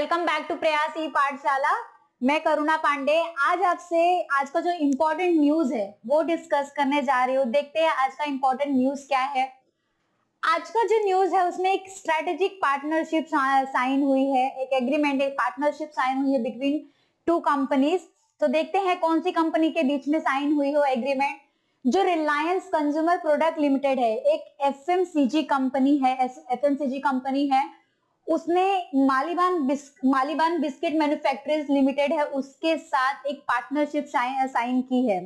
Welcome back to प्रयास ई पाठशाला। मैं करुणा पांडे आज आपसे आज का जो इम्पोर्टेंट न्यूज है वो डिस्कस करने जा रही हूँ। देखते हैं आज का इम्पोर्टेंट न्यूज क्या है। आज का जो न्यूज है उसमें एक स्ट्रेटेजिक पार्टनरशिप साइन हुई है, एक एग्रीमेंट, एक पार्टनरशिप साइन हुई है बिटवीन टू कंपनीज। तो देखते हैं कौन सी कंपनी के बीच में साइन हुई हो एग्रीमेंट। जो रिलायंस कंज्यूमर प्रोडक्ट लिमिटेड है, एक एफएमसीजी कंपनी है, उसने मालीबान बिस्किट मैन्युफैक्चरर्स लिमिटेड है उसके साथ एक पार्टनरशिप साइन की है।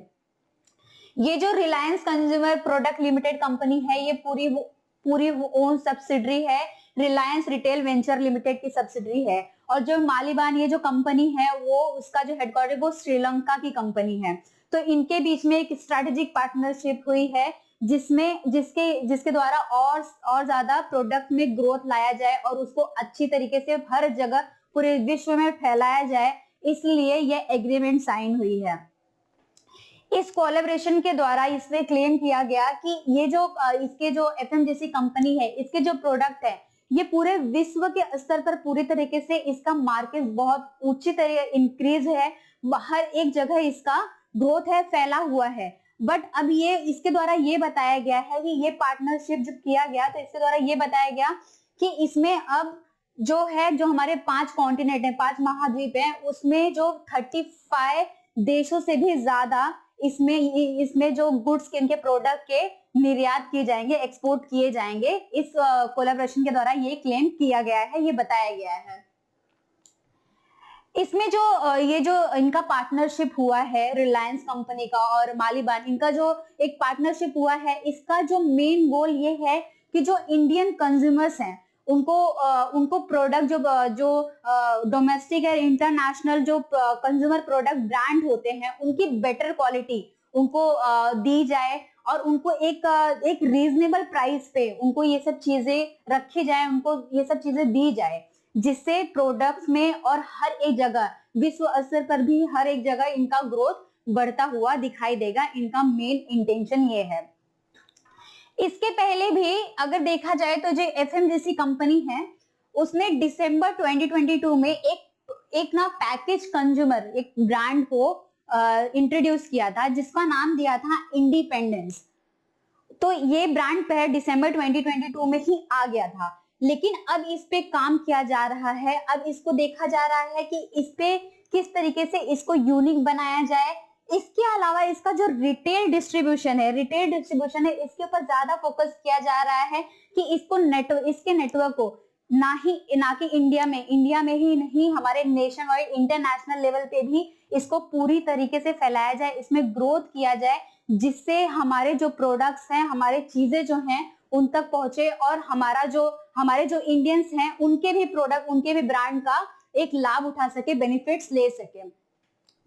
ये जो Reliance consumer product limited company है ये पूरी ओन सब्सिडरी है, रिलायंस रिटेल वेंचर लिमिटेड की सब्सिडरी है। और जो मालीबान ये जो कंपनी है वो उसका जो हेडक्वार्टर वो श्रीलंका की कंपनी है। तो इनके बीच में एक स्ट्रेटेजिक पार्टनरशिप हुई है जिसके द्वारा और ज्यादा प्रोडक्ट में ग्रोथ लाया जाए और उसको अच्छी तरीके से हर जगह पूरे विश्व में फैलाया जाए, इसलिए यह एग्रीमेंट साइन हुई है। इस कोलैबोरेशन के द्वारा इसमें क्लेम किया गया कि ये जो इसके जो एफएमजीसी कंपनी है, इसके जो प्रोडक्ट है ये पूरे विश्व के स्तर पर पूरी तरीके से इसका मार्केट बहुत ऊंची तरह इंक्रीज है, हर एक जगह इसका ग्रोथ है, फैला हुआ है। बट अब ये इसके द्वारा ये बताया गया है कि ये पार्टनरशिप जब किया गया तो इसके द्वारा ये बताया गया कि इसमें अब जो हमारे 5 कॉन्टिनेंट है, 5 महाद्वीप है, उसमें जो 35 देशों से भी ज्यादा इसमें जो गुड्स के इनके प्रोडक्ट के निर्यात किए जाएंगे, एक्सपोर्ट किए जाएंगे। इस कोलैबोरेशन के द्वारा ये क्लेम किया गया है, ये बताया गया है। इसमें ये जो इनका पार्टनरशिप हुआ है रिलायंस कंपनी का और मालीबान, इनका जो एक पार्टनरशिप हुआ है, इसका जो मेन गोल ये है कि जो इंडियन कंज्यूमर्स हैं उनको प्रोडक्ट जो डोमेस्टिक या इंटरनेशनल जो कंज्यूमर प्रोडक्ट ब्रांड होते हैं उनकी बेटर क्वालिटी उनको दी जाए और उनको एक रीजनेबल प्राइस पे उनको ये सब चीजें रखी जाए, उनको ये सब चीजें दी जाए, जिससे प्रोडक्ट्स में और हर एक जगह विश्व स्तर पर भी हर एक जगह इनका ग्रोथ बढ़ता हुआ दिखाई देगा। इनका मेन इंटेंशन ये है। इसके पहले भी अगर देखा जाए तो जो एफएमजीसी कंपनी है उसने दिसंबर 2022 में एक ना पैकेज कंज्यूमर एक ब्रांड को इंट्रोड्यूस किया था जिसका नाम दिया था इंडिपेंडेंस। तो ये ब्रांड पहले दिसंबर 2022 में ही आ गया था, लेकिन अब इस पे काम किया जा रहा है। अब इसको देखा जा रहा है कि इस पे किस तरीके से इसको यूनिक बनाया जाए। इसके अलावा इसका जो रिटेल डिस्ट्रीब्यूशन है इसके ऊपर ज्यादा फोकस किया जा रहा है कि इसके नेटवर्क को ना कि इंडिया में ही नहीं, हमारे नेशन वाइड इंटरनेशनल लेवल पे भी इसको पूरी तरीके से फैलाया जाए, इसमें ग्रोथ किया जाए, जिससे हमारे जो प्रोडक्ट्स हैं, हमारे चीजें जो हैं उन तक पहुंचे और हमारे जो इंडियंस हैं उनके भी प्रोडक्ट, उनके भी ब्रांड का एक लाभ उठा सके, बेनिफिट्स ले सके।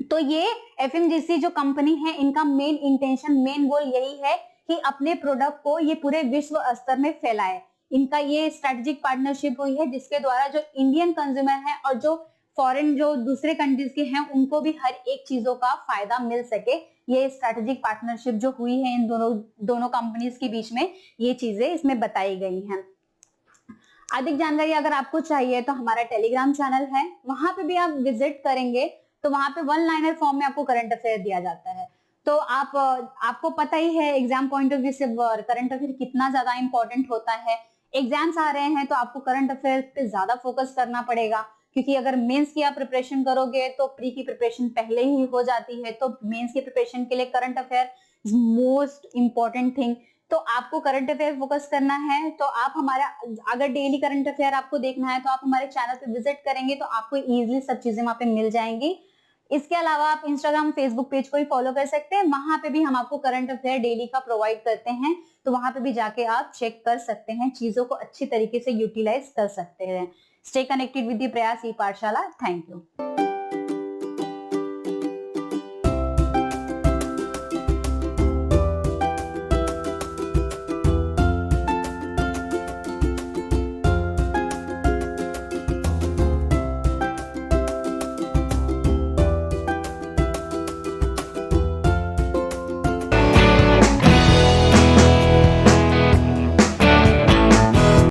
तो ये एफएमजीसी जो कंपनी है इनका मेन इंटेंशन, मेन गोल यही है कि अपने प्रोडक्ट को ये पूरे विश्व स्तर में फैलाए। इनका ये स्ट्रेटेजिक पार्टनरशिप हुई है जिसके द्वारा जो इंडियन कंज्यूमर है और जो फॉरेन जो दूसरे कंट्रीज के हैं उनको भी हर एक चीजों का फायदा मिल सके। ये स्ट्रेटेजिक पार्टनरशिप जो हुई है इन दोनों कंपनीज के बीच में, ये चीजें इसमें बताई गई हैं। अधिक जानकारी अगर आपको चाहिए तो हमारा टेलीग्राम चैनल है, वहां पे भी आप विजिट करेंगे तो वहां पे 1 लाइनर फॉर्म में आपको करंट अफेयर दिया जाता है। तो आपको पता ही है एग्जाम पॉइंट ऑफ व्यू से करंट अफेयर कितना ज्यादा इंपॉर्टेंट होता है। एग्जाम्स आ रहे हैं तो आपको करंट अफेयर पे ज्यादा फोकस करना पड़ेगा, क्योंकि अगर मेंस की आप प्रिपरेशन करोगे तो प्री की प्रिपरेशन पहले ही हो जाती है। तो मेंस की प्रिपरेशन के लिए current affair is most important thing. तो आपको करंट अफेयर फोकस करना है तो आप हमारा अगर डेली करंट अफेयर आपको देखना है तो आप हमारे चैनल पे विजिट करेंगे तो आपको इजीली सब चीजें वहां पे मिल जाएंगी। इसके अलावा आप इंस्टाग्राम, फेसबुक पेज को भी फॉलो कर सकते हैं, वहां पे भी हम आपको करंट अफेयर डेली का प्रोवाइड करते हैं। तो वहां पे भी जाके आप चेक कर सकते हैं, चीजों को अच्छी तरीके से यूटिलाइज कर सकते हैं। स्टे कनेक्टेड विद द प्रयास ई पाठशाला। Thank you.